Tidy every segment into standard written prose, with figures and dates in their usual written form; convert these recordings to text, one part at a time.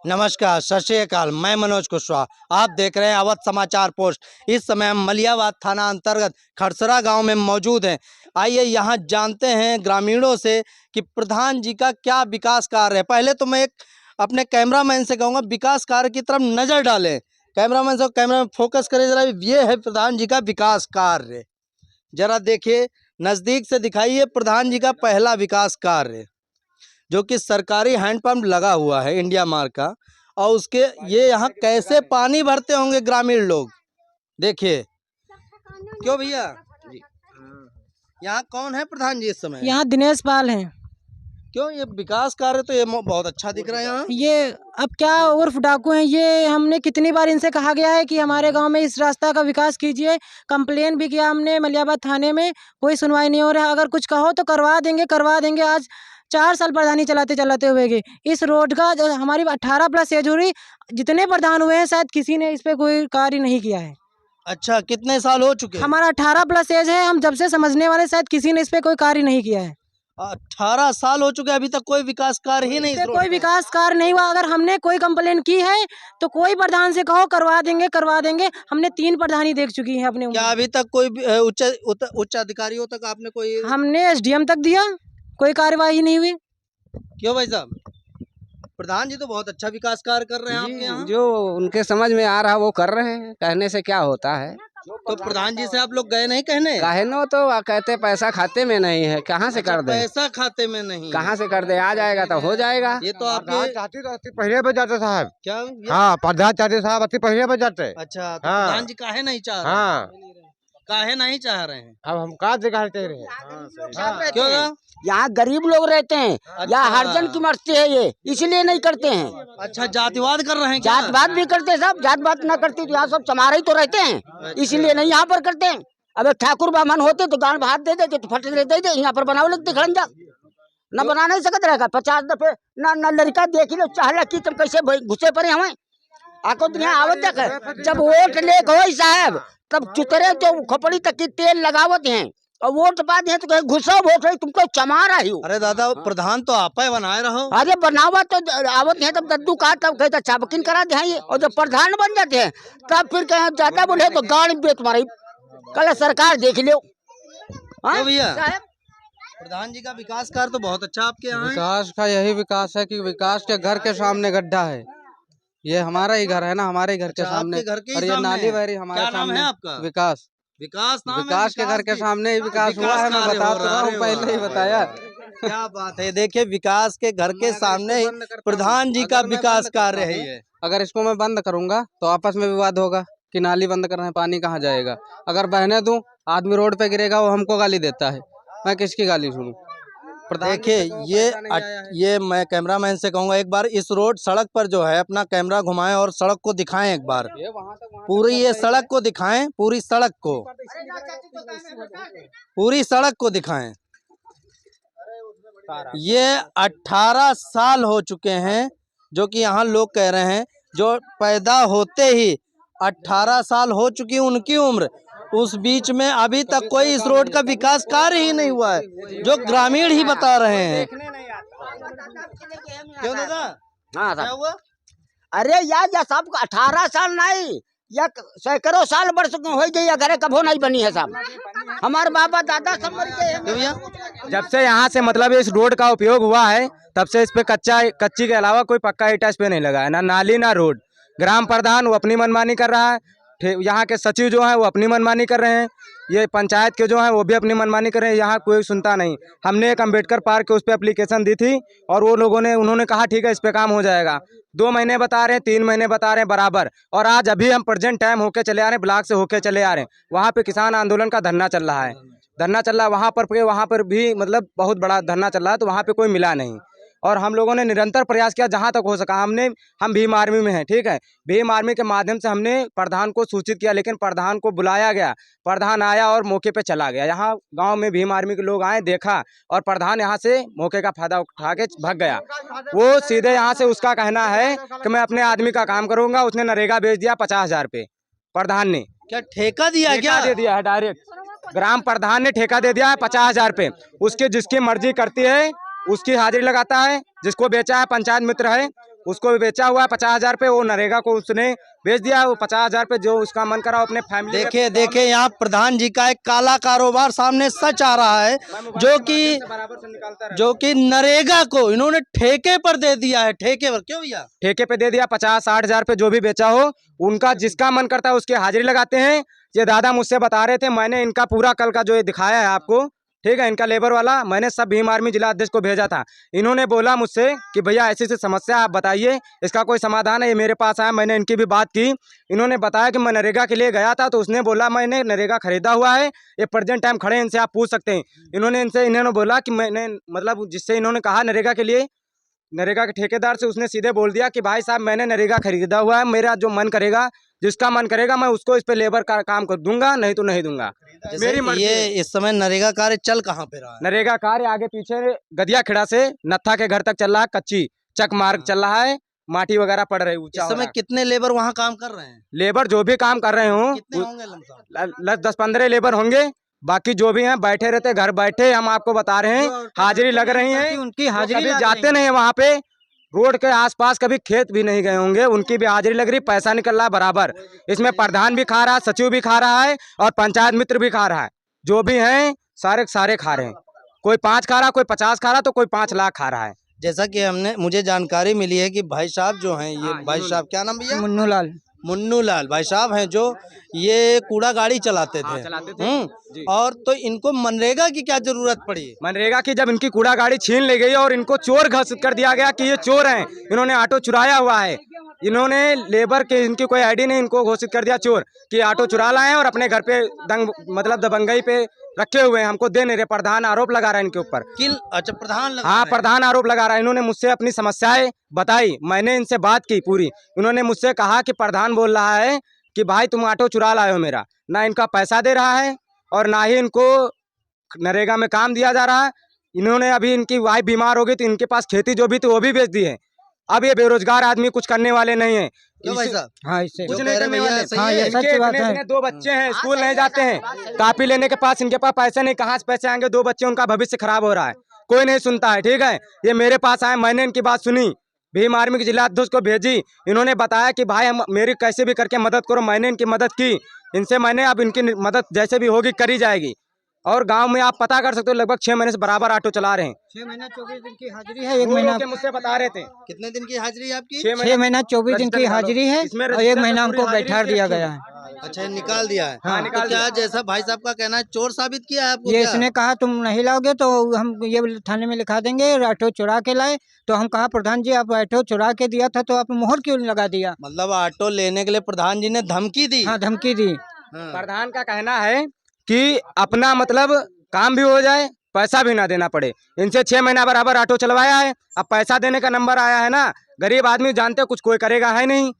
नमस्कार, सत श्री अकाल। मैं मनोज कुशवाहा। आप देख रहे हैं अवध समाचार पोस्ट। इस समय हम मलियाबाद थाना अंतर्गत खड़सरा गांव में मौजूद हैं। आइए यहां जानते हैं ग्रामीणों से कि प्रधान जी का क्या विकास कार्य है। पहले तो मैं एक अपने कैमरामैन से कहूँगा विकास कार्य की तरफ नज़र डालें। कैमरामैन से कैमरा में फोकस करें जरा। ये है प्रधान जी का विकास कार्य, जरा देखिए, नज़दीक से दिखाइए। प्रधान जी का पहला विकास कार्य जो कि सरकारी हैंडपंप लगा हुआ है इंडिया मार्क का, और उसके ये यहाँ कैसे पानी भरते होंगे ग्रामीण लोग, देखिए। क्यों भैया, यहाँ कौन है प्रधान जी इस समय? यहाँ दिनेश पाल हैं। क्यों, ये विकास कार्य तो ये बहुत अच्छा दिख रहा है यहाँ। ये अब क्या उर्फ डाकू हैं ये। हमने कितनी बार इनसे कहा गया है कि हमारे गांव में इस रास्ता का विकास कीजिए। कंप्लेन भी किया हमने मलियाबाद थाने में, कोई सुनवाई नहीं हो रहा है। अगर कुछ कहो तो करवा देंगे। आज 4 साल प्रधानी चलाते हुए गए। इस रोड का जो हमारी 18+ एज हो रही, जितने प्रधान हुए हैं शायद किसी ने इस पे कोई कार्य नहीं किया है। अच्छा, कितने साल हो चुके हैं? हमारा 18+ एज है, हम जब से समझने वाले, शायद किसी ने इस पे कोई कार्य नहीं किया है। 18 साल हो चुके हैं, अभी तक कोई विकास कार्य ही नहीं। कोई विकास कार्य नहीं हुआ। अगर हमने कोई कंप्लेन की है तो कोई प्रधान से कहो करवा देंगे। हमने 3 प्रधानी देख चुकी हैं अपने। क्या अभी तक कोई उच्च अधिकारियों तक आपने कोई? हमने SDM तक दिया, कोई कार्यवाही नहीं हुई। क्यों भाई साहब, प्रधान जी तो बहुत अच्छा विकास कार्य कर रहे हैं आपके यहाँ। जो उनके समझ में आ रहा वो कर रहे हैं, कहने से क्या होता है। तो प्रधान जी से आप लोग गए नहीं कहने? कहनो तो कहते पैसा खाते में नहीं है, कहाँ से कर दे। पैसा खाते में नहीं, कहाँ से कर दे, आ जाएगा तो हो जाएगा। ये तो आपके चाहती तो अति पहले बज जाते साहब। क्या हाँ, प्रधान चाहते साहब अति पहले बज जाते। अच्छा, तो हाँ। प्रधान जी काहे नहीं चाह रहे? हाँ, काहे नहीं चाह रहे हैं? अब हम कहा दिखा रहे हैं। क्यों? यहाँ गरीब लोग रहते हैं, अच्छा। यहाँ हरजन की मरते है ये, इसलिए नहीं करते हैं। अच्छा, जातिवाद कर रहे हैं क्या? जातवाद भी करते हैं सब, जातवाद न करती तो यहाँ सब चमारे ही तो रहते हैं, इसलिए नहीं यहाँ पर करते हैं। अब ठाकुर ब्राह्मण होते तो गांव भात दे देते तो फट दे दे, यहाँ पर बनाओ लगते खड़ंजा न बना नहीं सकते रहेगा। 50 दफे न लड़का देख लो चाहला कि तुम कैसे घुसे पड़े हमें आको दुनिया आवत तक। जब वोट ले गो साहब तब चुतरे तो खोपड़ी तक की तेल लगावत हैं, और वोट बाद है तो कहे घुसो वोट है, तुमको चमा रही हो। अरे दादा, प्रधान तो आप ही बनाए रहो। अरे बनावा तो आवत है तब दद्दू का तब कहता चाबकिन करा दे ये, और जब प्रधान बन जाते हैं तब फिर कहे ज्यादा बोले तो गाड़ी बेच मारी। कल सरकार देख लो। क्यों भैया, प्रधान जी का विकास कार्य तो बहुत अच्छा आपके यहाँ है। विकास का यही विकास है कि विकास के घर के सामने गड्ढा है। ये हमारा ही घर है ना, हमारे घर के अच्छा, सामने। आपके घर के ही और ये सामने नाली है। बहरी हमारे क्या नाम सामने। है आपका? विकास। विकास नाम है? विकास के घर के सामने ही विकास हुआ है, मैं कार्य बता हो तो रहा रहा हूँ, है। पहले ही बताया। क्या बात है, देखिए विकास के घर के सामने ही प्रधान जी का विकास कार्य है ये। अगर इसको मैं बंद करूंगा तो आपस में विवाद होगा कि नाली बंद कर रहे हैं, पानी कहाँ जाएगा। अगर बहने दूं, आदमी रोड पे गिरेगा, वो हमको गाली देता है, मैं किसकी गाली सुनूं। देखिए, ये मैं कैमरामैन से कहूँगा एक बार इस रोड सड़क पर जो है अपना कैमरा घुमाएं और सड़क को दिखाएं एक बार। पूरी ये सड़क को दिखाएं, पूरी सड़क को दिखाएं। ये 18 साल हो चुके हैं, जो कि यहाँ लोग कह रहे हैं जो पैदा होते ही 18 साल हो चुकी उनकी उम्र, उस बीच में अभी तक कोई इस रोड का विकास कार्य ही नहीं हुआ है, जो ग्रामीण ही बता रहे हैं। क्यों दादा, हाँ क्या हुआ? अरे यार सब 18 साल नहीं या सैकड़ों साल वर्ष हो गई, अगर कभो नहीं बनी है साहब। हमारे बाबा दादा सब मर गए हैं। क्यों भैया? जब से यहाँ से मतलब इस रोड का उपयोग हुआ है तब से इस पे कच्ची के अलावा कोई पक्का ईंटा इस पे नहीं लगा है, ना नाली ना रोड। ग्राम प्रधान वो अपनी मनमानी कर रहा है, यहाँ के सचिव जो है वो अपनी मनमानी कर रहे हैं, ये पंचायत के जो हैं वो भी अपनी मनमानी कर रहे हैं, यहाँ कोई सुनता नहीं। हमने एक अम्बेडकर पार्क के उस पर एप्लीकेशन दी थी और वो लोगों ने उन्होंने कहा ठीक है इस पे काम हो जाएगा। 2 महीने बता रहे हैं, 3 महीने बता रहे हैं बराबर, और आज अभी हम प्रेजेंट टाइम होके चले आ रहे हैं, ब्लॉक से होके चले आ रहे हैं। वहाँ पे किसान आंदोलन का धरना चल रहा है, वहाँ पर भी मतलब बहुत बड़ा धरना चल रहा है, तो वहाँ पे कोई मिला नहीं। और हम लोगों ने निरंतर प्रयास किया जहाँ तक हो सका। हम भीम आर्मी में हैं, ठीक है, भीम आर्मी के माध्यम से हमने प्रधान को सूचित किया, लेकिन प्रधान को बुलाया गया, प्रधान आया और मौके पे चला गया। यहाँ गांव में भीम आर्मी के लोग आए, देखा, और प्रधान यहाँ से मौके का फायदा उठा के भाग गया। वो सीधे यहाँ से उसका कहना है कि मैं अपने आदमी का काम करूँगा। उसने नरेगा भेज दिया 50,000 पे, प्रधान ने। क्या ठेका दिया? क्या दे दिया है डायरेक्ट, ग्राम प्रधान ने ठेका दे दिया है 50,000 पे। उसकी जिसकी मर्जी करती है उसकी हाजिरी लगाता है, जिसको बेचा है पंचायत मित्र है उसको भी बेचा हुआ है 50,000 पे, वो नरेगा को उसने बेच दिया है, वो 50,000 पे जो उसका मन करा अपने फैमिली। देखिए देखिए यहाँ प्रधान जी का एक काला कारोबार सामने सच आ रहा है, जो कि नरेगा को इन्होंने ठेके पर दे दिया है। ठेके पर क्यों भैया? ठेके पे दे दिया, 50-60,000 पे जो भी बेचा हो, उनका जिसका मन करता है उसकी हाजिरी लगाते हैं। ये दादा मुझसे बता रहे थे, मैंने इनका पूरा कल का जो ये दिखाया है आपको, ठीक है, इनका लेबर वाला मैंने सब भीम आर्मी जिला अध्यक्ष को भेजा था। इन्होंने बोला मुझसे कि भैया ऐसी ऐसी समस्या आप बताइए, इसका कोई समाधान है। ये मेरे पास आया, मैंने इनकी भी बात की। इन्होंने बताया कि मैं नरेगा के लिए गया था, तो उसने बोला मैंने नरेगा खरीदा हुआ है, ये प्रेजेंट टाइम खड़े हैं, इनसे आप पूछ सकते हैं। इन्होंने बोला कि मैंने मतलब जिससे इन्होंने कहा नरेगा के लिए, नरेगा के ठेकेदार से, उसने सीधे बोल दिया कि भाई साहब मैंने नरेगा खरीदा हुआ है, मेरा जो मन करेगा, जिसका मन करेगा मैं उसको इस पे लेबर का काम कर दूंगा, नहीं तो नहीं दूंगा। मेरी मर्जी। ये इस समय नरेगा कार्य चल कहाँ पे रहा है? नरेगा कार्य आगे पीछे गदिया खेड़ा से नत्था के घर तक चल रहा है, कच्ची चक मार्ग चल रहा है, माटी वगैरह पड़ रही है, ऊंचा इस समय कितने लेबर वहाँ काम कर रहे हैं? लेबर जो भी काम कर रहे हो, कितने होंगे लमसम? 10-15 लेबर होंगे, बाकी जो भी हैं बैठे रहते, घर बैठे हम आपको बता रहे हैं, हाजिरी लग रही है उनकी, हाजिरी जाते नहीं है वहाँ पे, रोड के आसपास कभी खेत भी नहीं गए होंगे, उनकी भी हाजिरी लग रही, पैसा निकल रहा है बराबर। इसमें प्रधान भी खा रहा है, सचिव भी खा रहा है और पंचायत मित्र भी खा रहा है, जो भी हैं सारे सारे खा रहे हैं। कोई 5 खा रहा, कोई 50 खा रहा, तो कोई 5 लाख खा रहा है। जैसा कि मुझे जानकारी मिली है कि भाई साहब जो हैं, ये भाई साहब क्या नाम भैया? मुन्नू लाल भाई साहब हैं, जो ये कूड़ा गाड़ी चलाते थे। और तो इनको मनरेगा की क्या जरूरत पड़ी? मनरेगा की जब इनकी कूड़ा गाड़ी छीन ली गई और इनको चोर घोषित कर दिया गया कि ये चोर हैं, इन्होंने ऑटो चुराया हुआ है, इन्होंने लेबर के, इनकी कोई आईडी नहीं, इनको घोषित कर दिया चोर कि ऑटो चुरा लाए हैं और अपने घर पे दबंगई पे रखे हुए हैं, हमको दे नहीं रहे। प्रधान आरोप लगा रहा है इनके ऊपर। अच्छा, प्रधान हाँ, प्रधान आरोप लगा रहा है। इन्होंने मुझसे अपनी समस्याएं बताई, मैंने इनसे बात की पूरी। इन्होंने मुझसे कहा कि प्रधान बोल रहा है कि भाई तुम ऑटो चुरा लाए हो मेरा, ना इनका पैसा दे रहा है और ना ही इनको नरेगा में काम दिया जा रहा है। इन्होंने अभी इनकी वाइफ बीमार हो गई तो इनके पास खेती जो भी थी वो भी बेच दी है। अब ये बेरोजगार आदमी कुछ करने वाले नहीं है। क्यों भाई साहब? हाँ, इससे कुछ जो नहीं कह रहे करने भैया वाले। सही है। इनके 2 बच्चे हैं, स्कूल नहीं जाते हैं, कॉपी लेने के पास इनके पास पैसे नहीं, कहाँ से पैसे आएंगे? 2 बच्चे, उनका भविष्य खराब हो रहा है, कोई नहीं सुनता है। ठीक है, ये मेरे पास आए, मैंने इनकी बात सुनी, भीम आर्मी के जिला अध्यक्ष को भेजी। इन्होंने बताया कि भाई हम मेरी कैसे भी करके मदद करो। मैंने इनकी मदद की, इनसे मैंने अब इनकी मदद जैसे भी होगी करी जाएगी। और गांव में आप पता कर सकते हो, लगभग 6 महीने से बराबर ऑटो चला रहे हैं। 6 महीना 24 दिन की हाजिरी है, 1 महीना के मुझसे बता रहे थे। कितने दिन की हाजिरी है आपकी? 6 महीना 24 दिन की हाजिरी है और 1 महीना हमको बैठा दिया गया है। अच्छा, निकाल दिया है। हाँ, तो क्या जैसा भाई साहब का कहना है, चोर साबित किया है आपको? ये क्या? इसने कहा तुम नहीं लाओगे तो हम ये थाने में लिखा देंगे, ऑटो चुरा के लाए। तो हम कहा प्रधान जी आप ऑटो चुरा के दिया था तो आप मोहर क्यों लगा दिया? मतलब ऑटो लेने के लिए प्रधान जी ने धमकी दी? हाँ, धमकी दी। प्रधान का कहना है कि अपना मतलब काम भी हो जाए, पैसा भी ना देना पड़े। इनसे 6 महीना बराबर ऑटो चलवाया है, अब पैसा देने का नंबर आया है ना, गरीब आदमी जानते कुछ कोई करेगा है नहीं,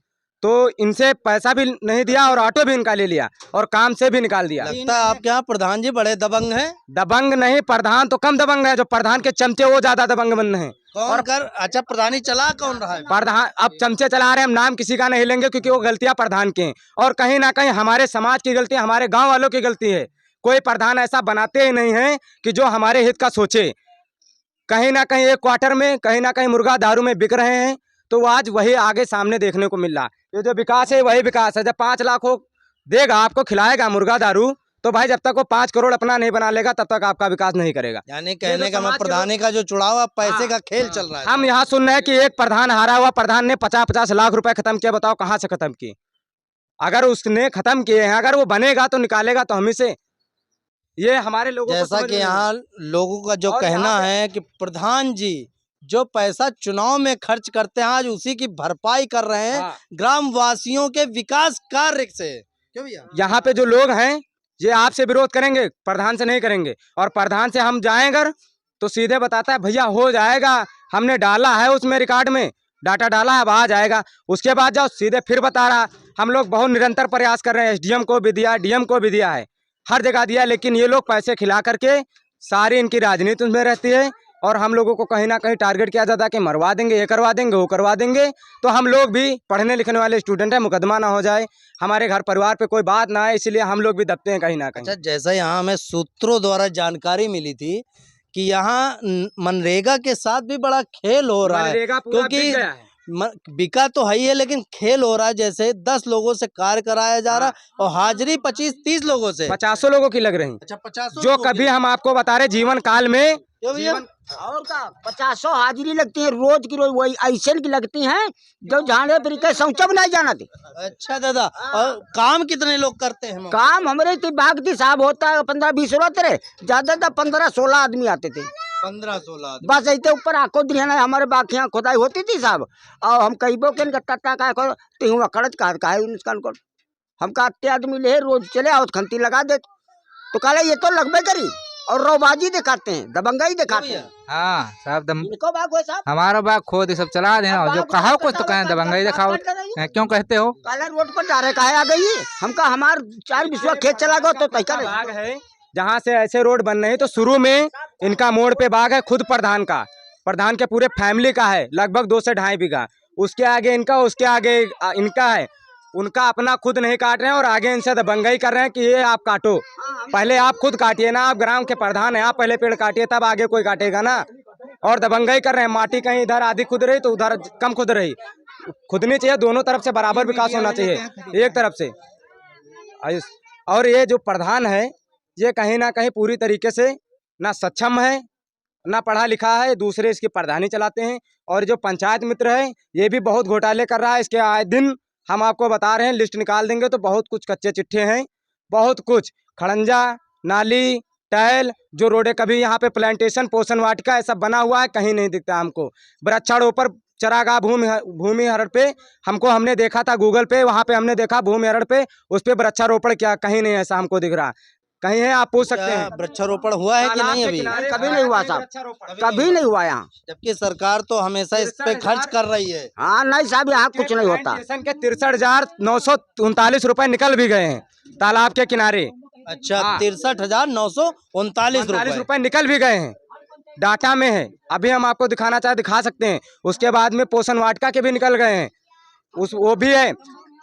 तो इनसे पैसा भी नहीं दिया और ऑटो भी इनका ले लिया और काम से भी निकाल दिया। लगता है आपके यहाँ प्रधान जी बड़े दबंग हैं। दबंग नहीं, प्रधान तो कम दबंग है, जो प्रधान के चमचे वो ज्यादा दबंग बन है। और कर अच्छा, प्रधानी चला कौन रहा है? प्रधान अब चमचे चला रहे हैं, हम नाम किसी का नहीं लेंगे क्योंकि वो गलतियां प्रधान की हैं और कहीं ना कहीं हमारे समाज की गलती, हमारे गाँव वालों की गलती है। कोई प्रधान ऐसा बनाते ही नहीं है कि जो हमारे हित का सोचे। कहीं ना कहीं एक क्वार्टर में कहीं ना कहीं मुर्गा दारू में बिक रहे हैं, तो आज वही आगे सामने देखने को मिल रहा है। ये जो विकास है वही विकास है। जब 5 लाख हो देगा आपको, खिलाएगा मुर्गा दारू, तो भाई जब तक वो 5 करोड़ अपना नहीं बना लेगा तब तक आपका विकास नहीं करेगा। यानी कहने का मैं, प्रधानी का जो चुनाव पैसे का खेल चल रहा है। हम यहाँ सुन रहे हैं कि एक प्रधान हारा हुआ प्रधान ने 50-50 लाख रुपए खत्म किया। बताओ कहाँ से खत्म किए? अगर उसने खत्म किए हैं, अगर वो बनेगा तो निकालेगा तो हम ही से। ये हमारे लोगों जैसा कि यहाँ लोगों का जो कहना है कि प्रधान जी जो पैसा चुनाव में खर्च करते हैं आज उसी की भरपाई कर रहे हैं ग्राम वासियों के विकास कार्य से। क्यों भैया? यहाँ पे जो लोग हैं ये आपसे विरोध करेंगे, प्रधान से नहीं करेंगे। और प्रधान से हम जाएं अगर तो सीधे बताता है भैया हो जाएगा, हमने डाला है उसमें रिकॉर्ड में डाटा डाला है, अब आ जाएगा। उसके बाद जाओ सीधे फिर बता रहा हम लोग बहुत निरंतर प्रयास कर रहे हैं, SDM को भी दिया, DM को भी दिया है, हर जगह दिया, लेकिन ये लोग पैसे खिला करके सारी इनकी राजनीति में रहती है और हम लोगों को कहीं ना कहीं टारगेट किया जाता है कि मरवा देंगे, ये करवा देंगे, वो करवा देंगे। तो हम लोग भी पढ़ने लिखने वाले स्टूडेंट हैं, मुकदमा ना हो जाए, हमारे घर परिवार पे कोई बात ना आए, इसलिए हम लोग भी दबते हैं कहीं ना कहीं। अच्छा, जैसा यहाँ हमें सूत्रों द्वारा जानकारी मिली थी कि यहाँ मनरेगा के साथ भी बड़ा खेल हो रहा है, क्योंकि बिका तो है ही है, लेकिन खेल हो रहा है जैसे 10 लोगों से कार्य कराया जा रहा है और हाजिरी 25-30 लोगों से। 50 लोगों की लग रही, अच्छा 50 जो कभी हम आपको बता रहे जीवन काल में और का 50 हाजिरी लगती है रोज की, रोज वही ऐसे की लगती हैं जो झाड़े फिर के शौचा बनाई जाना थी। अच्छा दादा, और काम कितने लोग करते हैं? काम हमारे थी बागती साहब होता है 15-20 रहते रहे, ज्यादा 15-16 आदमी आते थे 15-16 बस। ऐसे ऊपर आको दिन हमारे बाकियाँ खुदाई होती थी साहब, और हम कई बो के कड़च का हम काटते आदमी ले रोज चले आओ खंती लगा दे, तो कहा ये तो लगभग करी और रोबाजी दिखाते हैं, दबंगाई दिखाते हैं। हाँ साहब इनको बाग हो साहब, हमारा बाग खोद ये सब चला देना, जो कहा कुछ तो कहें दबंगाई दिखाओ, क्यों कहते हो? काला रोड पर जा रहे कहा आ गई हमका, हमार 4 बिस्वा खेत चला गया तो तैका बाग है जहाँ से ऐसे रोड बन रही, तो शुरू में इनका मोड़ पे बाग है खुद प्रधान का, प्रधान के पूरे फैमिली का है, लगभग 2 से 2.5 बीघा। उसके आगे इनका, उसके आगे इनका है, उनका अपना खुद नहीं काट रहे हैं और आगे इनसे दबंगाई कर रहे हैं कि ये आप काटो, पहले आप खुद काटिए ना, आप ग्राम के प्रधान हैं, आप पहले पेड़ काटिए तब आगे कोई काटेगा ना। और दबंगाई कर रहे हैं, माटी कहीं इधर आधी खुद रही तो उधर कम खुद रही, खुदनी चाहिए, दोनों तरफ से बराबर विकास होना चाहिए, एक तरफ से। और ये जो प्रधान है ये कहीं ना कहीं पूरी तरीके से ना सक्षम है, ना पढ़ा लिखा है, दूसरे इसकी प्रधानी चलाते हैं। और जो पंचायत मित्र है ये भी बहुत घोटाले कर रहा है, इसके आए दिन हम आपको बता रहे हैं, लिस्ट निकाल देंगे तो बहुत कुछ कच्चे चिट्ठे हैं, बहुत कुछ खड़ंजा, नाली, टैल, जो रोडे कभी यहाँ पे प्लांटेशन, पोषण वाटिका ऐसा बना हुआ है, कहीं नहीं दिखता हमको। वृक्षारोपण चरागाह भूमि हरण पे हमने देखा था गूगल पे, वहाँ पे हमने देखा भूमि हरण पे, उस पे वृक्षारोपण क्या, कहीं नहीं ऐसा हमको दिख रहा। कहीं है, आप पूछ सकते हैं वृक्षारोपण हुआ है कि नहीं? अभी कभी नहीं हुआ साहब, कभी नहीं हुआ यहाँ, जबकि सरकार तो हमेशा इस पे खर्च कर रही है। हाँ नहीं साहब यहाँ कुछ नहीं होता। के 63,939 रुपए निकल भी गए हैं तालाब के किनारे। अच्छा 63,939 रुपए निकल भी गए हैं, डाटा में है, अभी हम आपको दिखाना चाहे दिखा सकते हैं। उसके बाद में पोषण वाटिका के भी निकल गए हैं, वो भी है,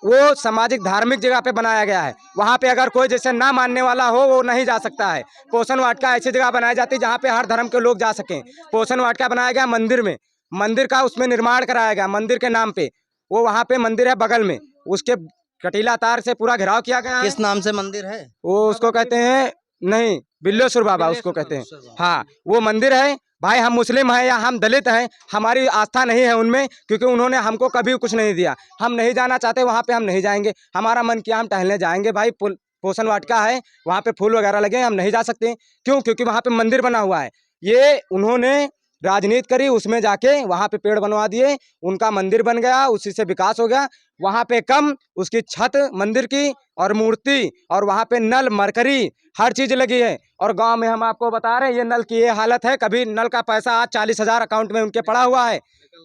वो सामाजिक धार्मिक जगह पे बनाया गया है, वहाँ पे अगर कोई जैसे ना मानने वाला हो वो नहीं जा सकता है। पोषण वाटिका ऐसी जगह बनाई जाती है जहाँ पे हर धर्म के लोग जा सकें। पोषण वाटिका बनाया गया मंदिर में, मंदिर का उसमें निर्माण कराया गया मंदिर के नाम पे, वो वहाँ पे मंदिर है बगल में, उसके कटीला तार से पूरा घेराव किया गया है। किस नाम से मंदिर है? वो उसको कहते हैं, नहीं बिल्लेश्वर बाबा उसको कहते हैं। हाँ वो मंदिर है भाई, हम मुस्लिम हैं या हम दलित हैं, हमारी आस्था नहीं है उनमें, क्योंकि उन्होंने हमको कभी कुछ नहीं दिया, हम नहीं जाना चाहते वहाँ पे, हम नहीं जाएंगे। हमारा मन किया हम टहलने जाएंगे भाई, पोषण वाटिका है वहाँ पे फूल वगैरह लगे, हम नहीं जा सकते। क्यों? क्योंकि वहाँ पे मंदिर बना हुआ है। ये उन्होंने राजनीति करी, उसमें जाके वहाँ पे पेड़ बनवा दिए, उनका मंदिर बन गया, उसी से विकास हो गया। वहाँ पे कम उसकी छत मंदिर की और मूर्ति, और वहाँ पे नल, मरकरी, हर चीज़ लगी है। और गांव में हम आपको बता रहे हैं ये नल की ये हालत है, कभी नल का पैसा आज 40,000 अकाउंट में उनके पड़ा हुआ है,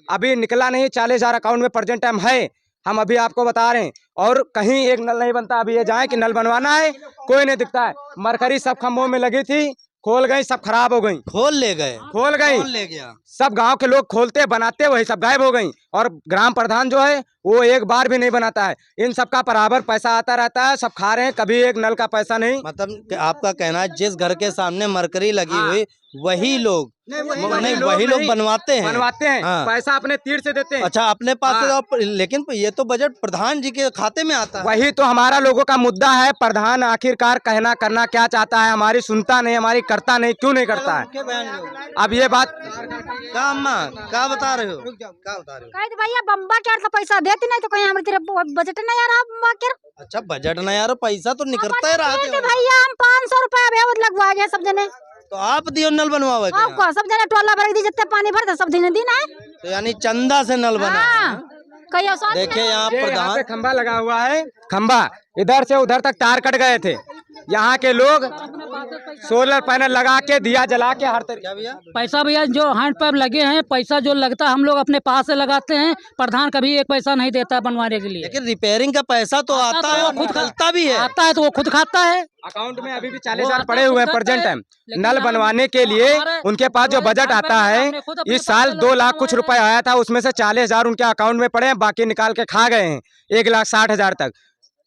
अभी निकला नहीं, 40,000 अकाउंट में प्रेजेंट टाइम है, हम अभी आपको बता रहे हैं। और कहीं एक नल नहीं बनता, अभी ये जाए कि नल बनवाना है, कोई नहीं दिखता है। मरकरी सब खम्भों में लगी थी, खोल गई, सब खराब हो गई, खोल ले गए, खोल गई, ले गया, सब गांव के लोग खोलते बनाते वही सब गायब हो गई। और ग्राम प्रधान जो है वो एक बार भी नहीं बनाता है, इन सब का बराबर पैसा आता रहता है, सब खा रहे हैं, कभी एक नल का पैसा नहीं। मतलब आपका कहना है जिस घर के सामने मरकरी लगी हुई वही लोग वही लोग बनवाते हैं, हाँ। पैसा अपने तीर से देते हैं। अच्छा अपने पास से, लेकिन ये तो बजट प्रधान जी के खाते में आता है। वही तो हमारा लोगों का मुद्दा है, प्रधान आखिरकार कहना करना क्या चाहता है, हमारी सुनता नहीं, हमारी करता नहीं, क्यों नहीं करता है? अब ये बात क्या अम्मा क्या बता रहे हो, क्या बता रहे हो? कहे भैया बम्बा क्या तो पैसा देती नहीं तो कहीं हमारे तेरे बजट नहीं आ रहा क्या? अच्छा बजट नहीं यार, पैसा तो निकलता ही रहा है भैया, हम 500 रुपया लगवा गए सब जने, तो आप दियो नल बनवावे के? आपको सब जने टोला भर दी, जितने पानी भरते सब दिन दिन है, तो यानी चंदा से नल बना है। देखिए यहाँ प्रधान खंबा लगा हुआ है, खंबा इधर से उधर तक तार कट गए थे, यहाँ के लोग सोलर पैनल लगा के दिया जला के हर तरीके। पैसा भैया जो हैंड पंप लगे हैं, पैसा जो लगता है हम लोग अपने पास से लगाते हैं, प्रधान कभी एक पैसा नहीं देता बनवाने के लिए। लेकिन रिपेयरिंग का पैसा तो आता है, खुद खाता भी है, आता है तो वो खुद खाता है। अकाउंट में अभी भी 40,000 पड़े हुए हैं प्रेजेंट टाइम। नल बनवाने के लिए उनके पास जो बजट आता है, इस साल 2 लाख कुछ रुपए आया था, उसमें से 40,000 उनके अकाउंट में पड़े हैं, बाकी निकाल के खा गए हैं 1,60,000 तक।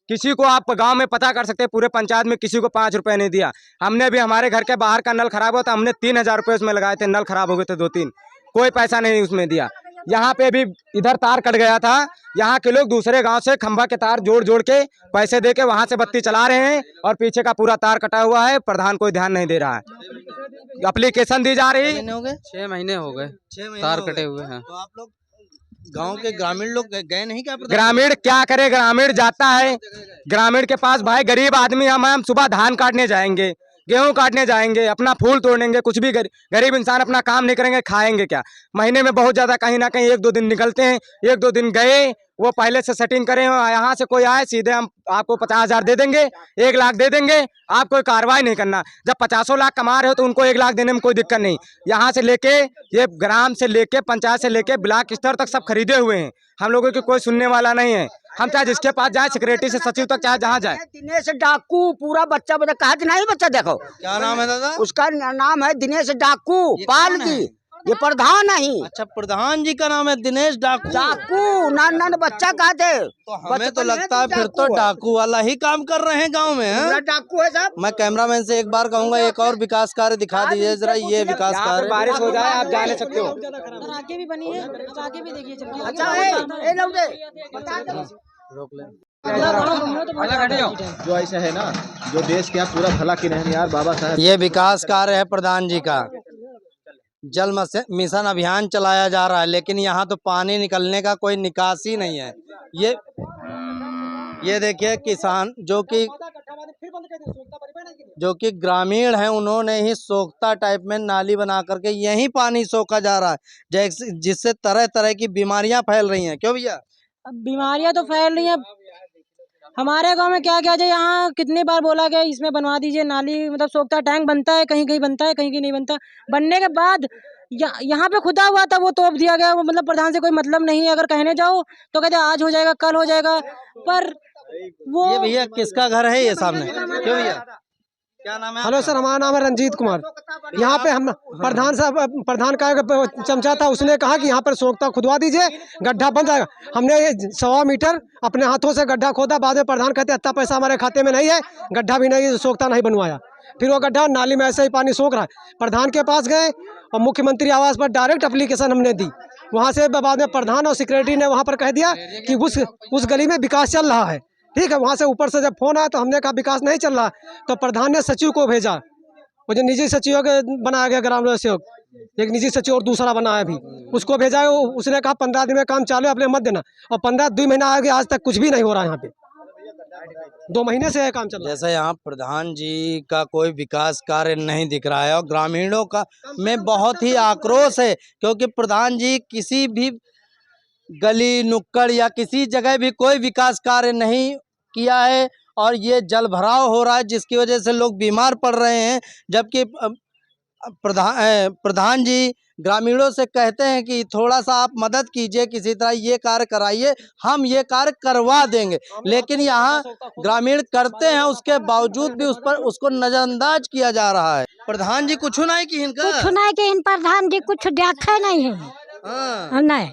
किसी को आप गांव में पता कर सकते हैं, पूरे पंचायत में किसी को 5 रुपए नहीं दिया। हमने भी हमारे घर के बाहर का नल खराब हुआ था, हमने 3,000 रुपए उसमें लगाए थे, नल खराब हो गए थे 2-3, कोई पैसा नहीं उसमें दिया। यहाँ पे भी इधर तार कट गया था, यहाँ के लोग दूसरे गांव से खंभा के तार जोड़ जोड़ के पैसे दे के वहाँ से बत्ती चला रहे हैं और पीछे का पूरा तार कटा हुआ है। प्रधान कोई ध्यान नहीं दे रहा है। एप्लीकेशन दी जा रही, महीने हो गए, 6 महीने हो गए 6 महीने तार हो कटे गए। हुए हैं। तो आप लोग गांव के ग्रामीण लोग गए नहीं क्या प्रधान? ग्रामीण क्या करे, ग्रामीण जाता है, ग्रामीण के पास भाई गरीब आदमी हम सुबह धान काटने जाएंगे, गेहूं काटने जाएंगे, अपना फूल तोड़ेंगे, कुछ भी गरीब इंसान अपना काम नहीं करेंगे, खाएंगे क्या? महीने में बहुत ज्यादा कहीं ना कहीं 1-2 दिन निकलते हैं। 1-2 दिन गए, वो पहले से सेटिंग करें, यहाँ से कोई आए सीधे हम आपको 50,000 दे देंगे, 1 लाख दे देंगे, आप कोई कार्रवाई नहीं करना। जब 50 लाख कमा रहे हो तो उनको 1 लाख देने में कोई दिक्कत नहीं। यहाँ से लेके ये ग्राम से लेके पंचायत से लेके ब्लॉक स्तर तक सब खरीदे हुए हैं। हम लोगों की कोई सुनने वाला नहीं है। हम चाहे जिसके पास जाए, सेक्रेटरी से सचिव तक चाहे जहाँ जाए। दिनेश डाकू पूरा बच्चा कहा नहीं बच्चा देखो क्या नाम है दादा? उसका नाम है दिनेश डाकू ये पाल कौन है? जी, ये प्रधान नहीं। अच्छा, प्रधान जी का नाम है दिनेश डाकू। डाकू नान बच्चा कहते। तो हमें तो लगता है फिर तो डाकू वाला ही काम कर रहे हैं गांव में, हैं? डाकू है साहब। मैं कैमरामैन से एक बार कहूंगा एक और विकास कार्य दिखा दीजिए जरा, ये विकास यहाँ पर कार्य। बारिश हो जाए आप जा नहीं सकते हो। आगे भी बनी है, आगे भी देखिए चल के। अच्छा ए लौटे रोक लें। जो ऐसा है ना, जो देश के पूरा भला की नहीं यार बाबा साहब। ये विकास कार्य है प्रधान जी का। जल मिशन अभियान चलाया जा रहा है, लेकिन यहाँ तो पानी निकलने का कोई निकासी नहीं है। ये देखिए किसान जो कि ग्रामीण हैं, उन्होंने ही सोखता टाइप में नाली बना करके यही पानी सोखा जा रहा है, जिससे तरह तरह की बीमारियां फैल रही हैं। क्यों भैया? अब बीमारियां तो फैल रही हैं। हमारे गांव में क्या क्या है, यहाँ कितनी बार बोला गया इसमें बनवा दीजिए नाली, मतलब सोखता टैंक बनता है, कहीं कहीं बनता है, कहीं कहीं नहीं बनता। बनने के बाद यहाँ पे खुदा हुआ था, वो तोप दिया गया। वो मतलब प्रधान से कोई मतलब नहीं है। अगर कहने जाओ तो कहते आज हो जाएगा, कल हो जाएगा, पर वो ये भैया किसका घर है ये सामने? क्यों भैया, क्या नाम है? हेलो सर, हमारा नाम है रंजीत कुमार। यहाँ पे हम प्रधान का चमचा था, उसने कहा कि यहाँ पर सोखता खुदवा दीजिए, गड्ढा बन जाएगा। हमने 1.25 मीटर अपने हाथों से गड्ढा खोदा। बाद में प्रधान कहते इतना पैसा हमारे खाते में नहीं है, गड्ढा भी नहीं, सोखता नहीं बनवाया। फिर वो गड्ढा नाली में ऐसे ही पानी सोख रहा है। प्रधान के पास गए और मुख्यमंत्री आवास पर डायरेक्ट एप्लीकेशन हमने दी। वहाँ से बाद में प्रधान और सेक्रेटरी ने वहाँ पर कह दिया कि उस गली में विकास चल रहा है। ठीक है, वहाँ से ऊपर से जब फोन आया तो हमने कहा विकास नहीं चल रहा, तो प्रधान ने सचिव को भेजा। वो जो निजी सचिव बनाया गया ग्राम सेवक, एक निजी सचिव और दूसरा बनाया भी, उसको भेजा। उसने कहा 15 दिन में काम चालू है, अपने मत देना। और 2 महीना आ गया, आज तक कुछ भी नहीं हो रहा है। यहाँ पे 2 महीने से काम चल रहा है। जैसे यहाँ प्रधान जी का कोई विकास कार्य नहीं दिख रहा है और ग्रामीणों का में बहुत ही आक्रोश है, क्योंकि प्रधान जी किसी भी गली नुक्कड़ या किसी जगह भी कोई विकास कार्य नहीं किया है और ये जल भराव हो रहा है, जिसकी वजह से लोग बीमार पड़ रहे हैं। जबकि प्रधान जी ग्रामीणों से कहते हैं कि थोड़ा सा आप मदद कीजिए, किसी तरह ये कार्य कराइए, हम ये कार्य करवा देंगे। लेकिन यहाँ ग्रामीण करते हैं, उसके बावजूद भी उसको नजरअंदाज किया जा रहा है। प्रधान जी कुछ नहीं की इनका, कुछ नहीं कि इन प्रधान जी कुछ देखे नहीं है। हाँ। नहीं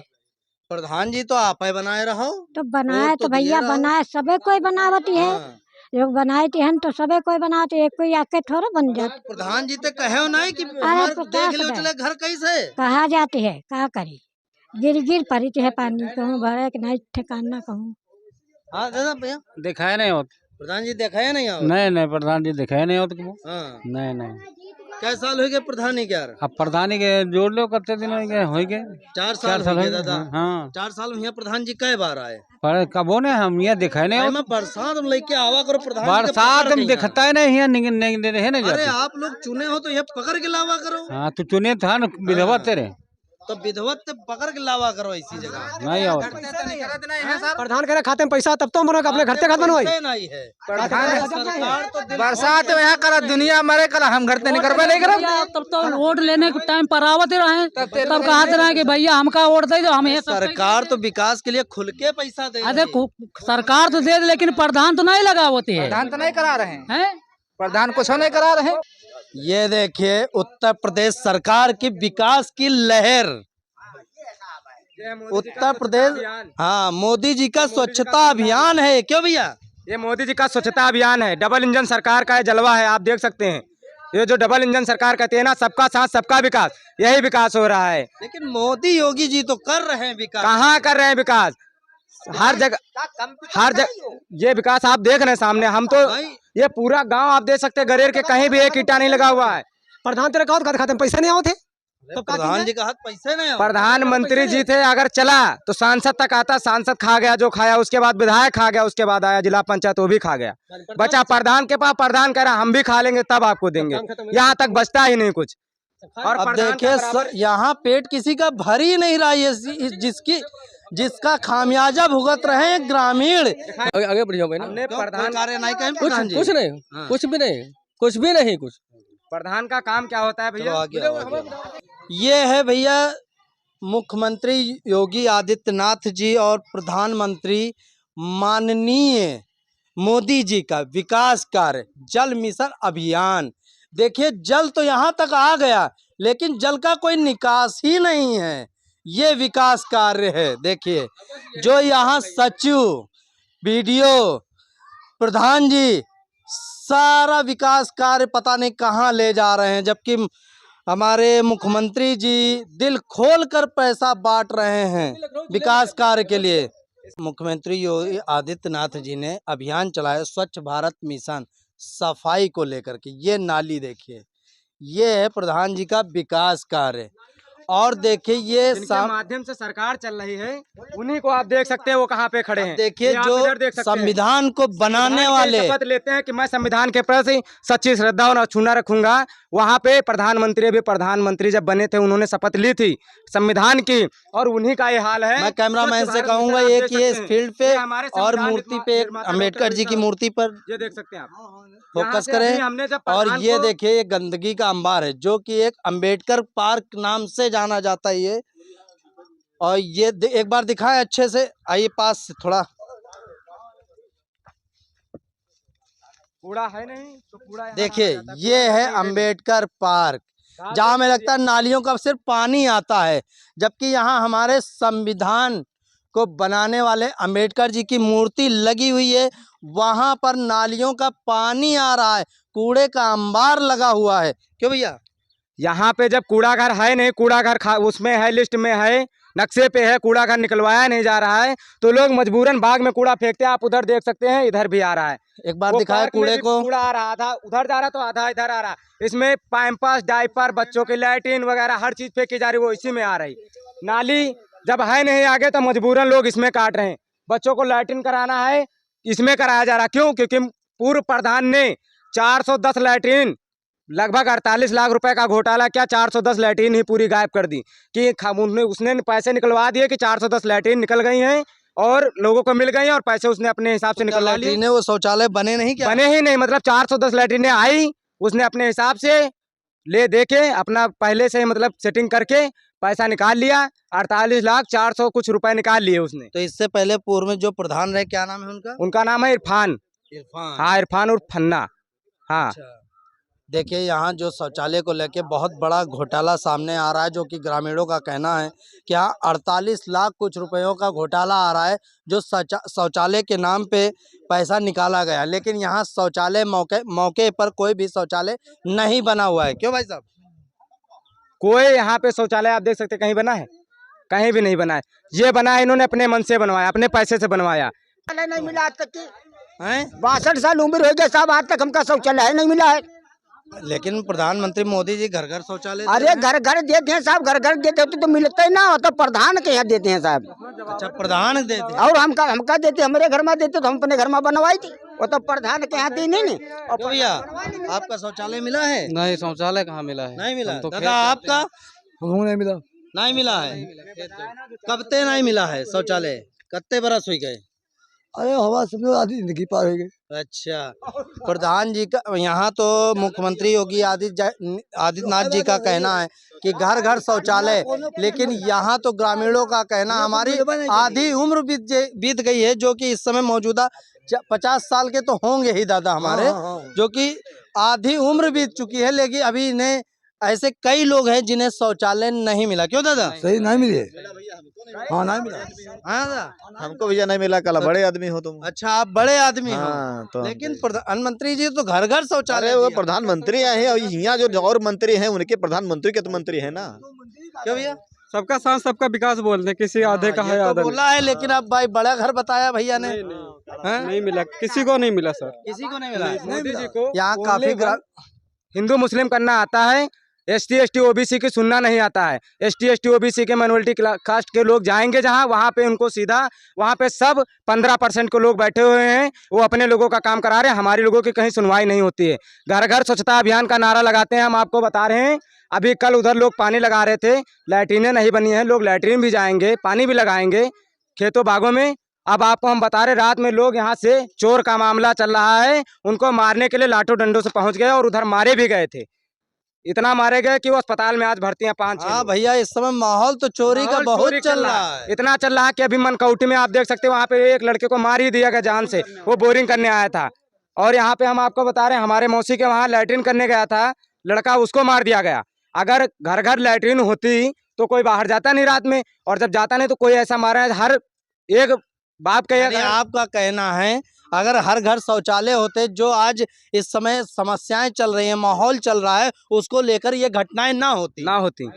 प्रधान जी तो आप ही बनाए रहो, तो बनाए वोट तो दिए भैया रहो। बनाए, सबे कोई बनावती है। हाँ। लोग बनाती हैं तो सबे कोई बनाते, एक कोई आके थोड़ा बन जाते। प्रधान जी तो कहे नहीं कि अरे हमारे तो देख क्या ले करे? चले घर कैसे। कहा जाती है, क्या करी, गिर पड़ी है पानी, कहूँ भरे कि नहीं ठिकाना कहूँ। हाँ दादा भैया, दिखाए नहीं होते प्रधान जी दिखाए नहीं आओ। नहीं प्रधान जी दिखाए नहीं होते हाँ। नहीं। कैसे साल हो गए प्रधान जी? अब प्रधानी के जोड़ लो कितने दिन हो गए? 4 साल हो गए दादा। हाँ 4 साल में यहाँ प्रधान जी कई बार आए? पर कबो ने हम ये दिखाए नहीं मैं बरसात में लेके आवा करो प्रधान जी के बरसात पकड़ में के दिखता है नहीं है नहीं यहाँ। अरे जाते। आप लोग चुने हो तो ये पकड़ के लावा करो। हाँ तो चुने था ना विधवा तेरे, तो विधवत पकड़ के लावा करो इसी जगह। नहीं आओ प्रधान कह रहे खाते में पैसा, तब तो हम अपने घर से बनवाई। पैसे नहीं है। सरकार तो दिल- बरसात में यहाँ करा दुनिया मरे करा, हम घर से नहीं करबे नहीं करा। तब तो वोट लेने के टाइम पर आवत रहे, तब कहते रहे कि भैया हमका वोट दे दो, हम ये सरकार तो विकास के लिए खुल के पैसा दे अरे रही है। सरकार तो दे, लेकिन प्रधान तो नहीं लगा होते है। प्रधान तो नहीं करा रहे हैं, हैं? प्रधान कुछ नहीं करा रहे हैं। ये देखिए उत्तर प्रदेश सरकार की विकास की लहर। उत्तर प्रदेश, हाँ, मोदी जी का स्वच्छता अभियान है। क्यों भैया? ये मोदी जी का स्वच्छता अभियान है, डबल इंजन सरकार का है, जलवा है। आप देख सकते हैं ये जो डबल इंजन सरकार कहते हैं ना, सबका साथ सबका विकास, यही विकास हो रहा है। लेकिन मोदी योगी जी तो कर रहे हैं विकास। कहाँ कर रहे हैं विकास? हर जगह ये विकास आप देख रहे हैं सामने। हम तो ये पूरा गांव आप देख सकते हैं, गरेर के कहीं भी एक ईंटा नहीं लगा हुआ है। प्रधान तेरे कहा खाते पैसे नहीं आते तो प्रधान जी का हाथ पैसे नहीं हो। प्रधानमंत्री जी थे, अगर चला तो सांसद तक आता, सांसद खा गया जो खाया, उसके बाद विधायक खा गया, उसके बाद आया जिला पंचायत वो भी खा गया, बचा प्रधान के पास। प्रधान कह रहा हम भी खा लेंगे तब आपको देंगे, यहाँ तक बचता ही नहीं कुछ। और अब देखिए यहाँ पेट किसी का भर ही नहीं रहा है, जिसका खामियाजा भुगत रहे हैं ग्रामीण। आगे बढ़िया भाई हमने प्रधान कार्य नहीं कहें, कुछ प्रधान जी कुछ नहीं, कुछ भी नहीं, कुछ भी नहीं। कुछ प्रधान का काम क्या होता है भैया? ये है भैया मुख्यमंत्री योगी आदित्यनाथ जी और प्रधानमंत्री माननीय मोदी जी का विकास कार्य, जल मिशन अभियान। देखिए जल तो यहाँ तक आ गया, लेकिन जल का कोई निकास ही नहीं है। ये विकास कार्य है। देखिए जो यहाँ सचिव, बीडीओ, प्रधान जी सारा विकास कार्य पता नहीं कहाँ ले जा रहे हैं, जबकि हमारे मुख्यमंत्री जी दिल खोलकर पैसा बांट रहे हैं विकास कार्य के लिए। मुख्यमंत्री योगी आदित्यनाथ जी ने अभियान चलाया स्वच्छ भारत मिशन सफाई को लेकर के। ये नाली देखिए, ये है प्रधान जी का विकास कार्य। और देखिए ये माध्यम से सरकार चल रही है, उन्हीं को आप देख सकते हैं वो कहाँ पे खड़े हैं। देखिए जो संविधान को बनाने वाले शपथ लेते हैं कि मैं संविधान के प्रति सच्ची श्रद्धा और अछूना रखूंगा। वहाँ पे प्रधानमंत्री जब बने थे उन्होंने शपथ ली थी संविधान की, और उन्हीं का ये हाल है। मैं कैमरामैन से कहूंगा एक ये इस फील्ड पे और मूर्ति पे, अम्बेडकर जी की मूर्ति पर ये देख सकते हैं आप, फोकस करें। और ये देखिए ये गंदगी का अंबार है, जो कि एक अम्बेडकर पार्क नाम से जाना जाता है ये। और ये एक बार दिखाएं अच्छे से, आइए पास से थोड़ा। कूड़ा है नहीं तो कूड़ा देखिए ये है अम्बेडकर पार्क, जहाँ हमें लगता है नालियों का सिर्फ पानी आता है, जबकि यहाँ हमारे संविधान को बनाने वाले अम्बेडकर जी की मूर्ति लगी हुई है। वहाँ पर नालियों का पानी आ रहा है, कूड़े का अंबार लगा हुआ है। क्यों भैया? यहाँ पे जब कूड़ा घर है नहीं, कूड़ा घर उसमें है, लिस्ट में है, नक्शे पे है, कूड़ा घर निकलवाया नहीं जा रहा है, तो लोग मजबूरन बाग में कूड़ा फेंकते हैं। आप उधर देख सकते हैं, इधर भी आ रहा है। एक बार दिखाया कूड़े को, कूड़ा आ रहा था, उधर जा रहा तो आधा इधर आ रहा। इसमें पैम्पर्स, डायपर, बच्चों की लैट्रिन वगैरह हर चीज फेंकी जा रही, वो इसी में आ रही। नाली जब है नहीं आगे तो मजबूरन लोग इसमें काट रहे हैं। बच्चों को लैट्रिन कराना है, इसमें कराया जा रहा। क्यों? क्योंकि पूर्व प्रधान ने 410 लैट्रिन, लगभग 48 लाख रुपए का घोटाला, क्या 410 लैट्रिन ही पूरी गायब कर दी कि उसने पैसे निकलवा दिए कि 410 लैट्रिन निकल गई हैं और लोगों को मिल गई हैं, और पैसे उसने अपने हिसाब से निकलवा लिए। वो शौचालय बने नहीं, क्या बने ही नहीं, मतलब 410 लैट्रिन आई, उसने अपने हिसाब से ले दे के अपना पहले से मतलब सेटिंग करके पैसा निकाल लिया। 48 लाख 400 कुछ रुपए निकाल लिए उसने। तो इससे पहले पूर्व में जो प्रधान रहे, क्या नाम है उनका? उनका नाम है इरफान। हाँ, इरफान और फन्ना। हाँ देखिए यहाँ जो शौचालय को लेके बहुत बड़ा घोटाला सामने आ रहा है, जो कि ग्रामीणों का कहना है कि यहाँ 48 लाख कुछ रुपयों का घोटाला आ रहा है, जो शौचालय के नाम पे पैसा निकाला गया। लेकिन यहाँ शौचालय मौके पर कोई भी शौचालय नहीं बना हुआ है। क्यों भाई साहब? कोई यहाँ पे शौचालय आप देख सकते कहीं बना है? कहीं भी नहीं बना है। ये बना है इन्होंने अपने मन से बनवाया, अपने पैसे से बनवाया। नहीं मिला आज तक की 62 साल उम्र हो गया साहब, आज तक हमका शौचालय नहीं मिला है। लेकिन प्रधानमंत्री मोदी जी घर घर शौचालय, अरे घर घर देते हैं साहब, घर घर देते तो मिलता ही ना, तो प्रधान के यहाँ देते हैं साहब। अच्छा प्रधान देते हैं। और हमका देते, हमारे घर में देते तो हम अपने घर में बनवाई थी, वो तो प्रधान के यहाँ दी नहीं। और भैया आपका शौचालय मिला है? नहीं, शौचालय कहाँ मिला है? नहीं मिला। दादा आपका? नहीं मिला। नहीं मिला है। कब ते नहीं मिला है शौचालय? कितने बरस हुई गए? अरे हवा समझो आधी जिंदगी पार हो गई। अच्छा, प्रधान जी का यहाँ तो मुख्यमंत्री योगी आदित्यनाथ जी का कहना है कि घर घर शौचालय, लेकिन यहाँ तो ग्रामीणों का कहना हमारी आधी उम्र बीत गई है, जो कि इस समय मौजूदा 50 साल के तो होंगे ही दादा हमारे, जो कि आधी उम्र बीत चुकी है, लेकिन अभी इन्हें ऐसे कई लोग हैं जिन्हें शौचालय नहीं मिला। क्यों दादा? सही नहीं मिले। हाँ नहीं मिला। हाँ दादा, हमको भैया नहीं मिला, कल बड़े आदमी हो तुम। अच्छा आप बड़े आदमी हो, हाँ, तो लेकिन प्रधानमंत्री जी तो घर घर शौचालय अरे वो दिया। प्रधानमंत्री आए हैं, अब यहाँ जो और मंत्री हैं उनके प्रधानमंत्री के तो मंत्री है ना। क्यों भैया? सबका साथ सबका विकास बोलते हैं, किसी आधे का हाँ, है ये तो आधा बोला है, लेकिन अब भाई बड़ा घर बताया भैया ने। हाँ? नहीं मिला, किसी को नहीं मिला सर। किसी को नहीं मिला। मोदी जी को यहाँ काफी हिंदू मुस्लिम करना आता है, ST ST OBC की सुनना नहीं आता है। ST ST OBC के माइनॉरिटी कास्ट के लोग जाएंगे जहां, वहां पे उनको सीधा वहां पे सब 15% के लोग बैठे हुए हैं, वो अपने लोगों का काम करा रहे हैं, हमारे लोगों की कहीं सुनवाई नहीं होती है। घर घर स्वच्छता अभियान का नारा लगाते हैं, हम आपको बता रहे हैं। अभी कल उधर लोग पानी लगा रहे थे, लैट्रीनें नहीं बनी हैं, लोग लैट्रीन भी जाएंगे, पानी भी लगाएंगे खेतों बागों में। अब आपको हम बता रहे, रात में लोग यहाँ से चोर का मामला चल रहा है, उनको मारने के लिए लाठो डंडों से पहुंच गए और उधर मारे भी गए थे। इतना मारे गए कि वो अस्पताल में आज भर्ती हैं 5-6। हाँ भैया, इस समय माहौल तो चोरी का बहुत चल रहा है। इतना चल रहा है कि अभी मनकौटी में आप देख सकते हो, वहाँ पे एक लड़के को मार ही दिया गया जान से, वो बोरिंग करने आया था। और यहाँ पे हम आपको बता रहे हैं, हमारे मौसी के वहाँ लैट्रिन करने गया था लड़का, उसको मार दिया गया। अगर घर घर लैट्रिन होती तो कोई बाहर जाता नहीं रात में, और जब जाता नहीं तो कोई ऐसा मारा है। हर एक बाप का यानी आपका कहना है अगर हर घर शौचालय होते, जो आज इस समय समस्याएं चल रही हैं, माहौल चल रहा है, उसको लेकर ये घटनाएं ना होती।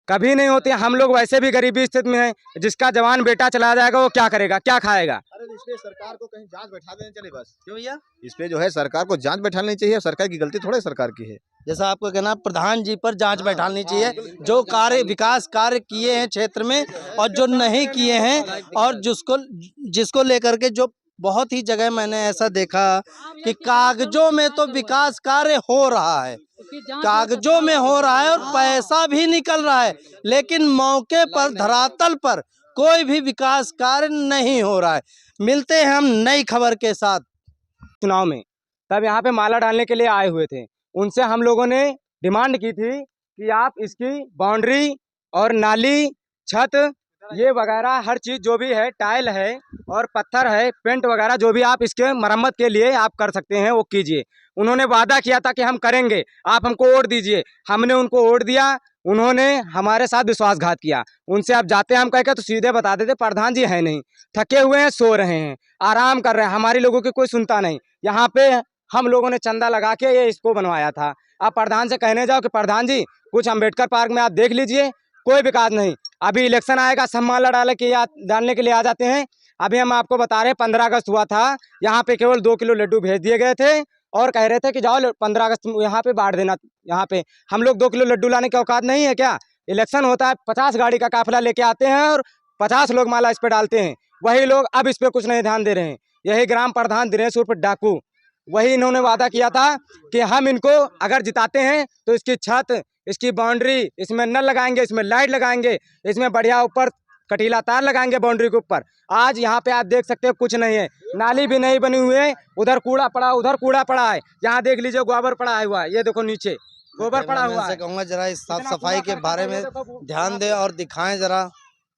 कभी नहीं होती। हम लोग वैसे भी गरीबी स्थिति में हैं, जिसका जवान बेटा चला जाएगा वो क्या करेगा, क्या खाएगा? अरे इसलिए सरकार को कहीं जांच बैठा देनी चाहिए बस। क्यों भैया? इस पे जो है सरकार को जांच बैठानी चाहिए, सरकार की गलती थोड़े सरकार की है। जैसा आपका कहना, प्रधान जी पर जांच बैठानी चाहिए, जो कार्य विकास कार्य किए हैं क्षेत्र में और जो नहीं किए हैं, और जिसको लेकर के जो बहुत ही जगह मैंने ऐसा देखा कि कागजों में तो विकास कार्य हो रहा है, कागजों में हो रहा है और पैसा भी निकल रहा है, लेकिन मौके पर धरातल पर कोई भी विकास कार्य नहीं हो रहा है। मिलते हैं हम नई खबर के साथ। चुनाव में तब यहाँ पे माला डालने के लिए आए हुए थे, उनसे हम लोगों ने डिमांड की थी कि आप इसकी बाउंड्री और नाली, छत, ये वगैरह हर चीज़ जो भी है, टाइल है और पत्थर है, पेंट वगैरह जो भी आप इसके मरम्मत के लिए आप कर सकते हैं वो कीजिए। उन्होंने वादा किया था कि हम करेंगे, आप हमको वोट दीजिए। हमने उनको वोट दिया, उन्होंने हमारे साथ विश्वासघात किया। उनसे आप जाते हैं हम कह के तो सीधे बता देते प्रधान जी है नहीं, थके हुए हैं, सो रहे हैं, आराम कर रहे हैं, हमारी लोगों की कोई सुनता नहीं। यहाँ पे हम लोगों ने चंदा लगा के ये इसको बनवाया था। आप प्रधान से कहने जाओ कि प्रधान जी कुछ अम्बेडकर पार्क में आप देख लीजिए, कोई विकास नहीं। अभी इलेक्शन आएगा, सब माला डालने के लिए आ जाते हैं। अभी हम आपको बता रहे हैं 15 अगस्त हुआ था, यहाँ पे केवल 2 किलो लड्डू भेज दिए गए थे और कह रहे थे कि जाओ 15 अगस्त यहाँ पे बांट देना। यहाँ पे हम लोग 2 किलो लड्डू लाने की औकात नहीं है क्या? इलेक्शन होता है, 50 गाड़ी का काफिला लेके आते हैं और 50 लोग माला इस पे डालते हैं। वही लोग अब इस पे कुछ नहीं ध्यान दे रहे हैं। यही ग्राम प्रधान दिनेश उर्फ डाकू, वही इन्होंने वादा किया था कि हम इनको अगर जिताते हैं तो इसकी छत, इसकी बाउंड्री, इसमें नल लगाएंगे, इसमें लाइट लगाएंगे, इसमें बढ़िया ऊपर कटीला तार लगाएंगे बाउंड्री के ऊपर। आज यहाँ पे आप देख सकते हो कुछ नहीं है, नाली भी नहीं बनी हुई है, उधर कूड़ा पड़ा, उधर कूड़ा पड़ा है, यहाँ देख लीजिए गोबर पड़ा हुआ है, ये देखो नीचे गोबर पड़ा हुआ है। कहूँगा जरा इस साफ सफाई के बारे में ध्यान दें और दिखाएं जरा।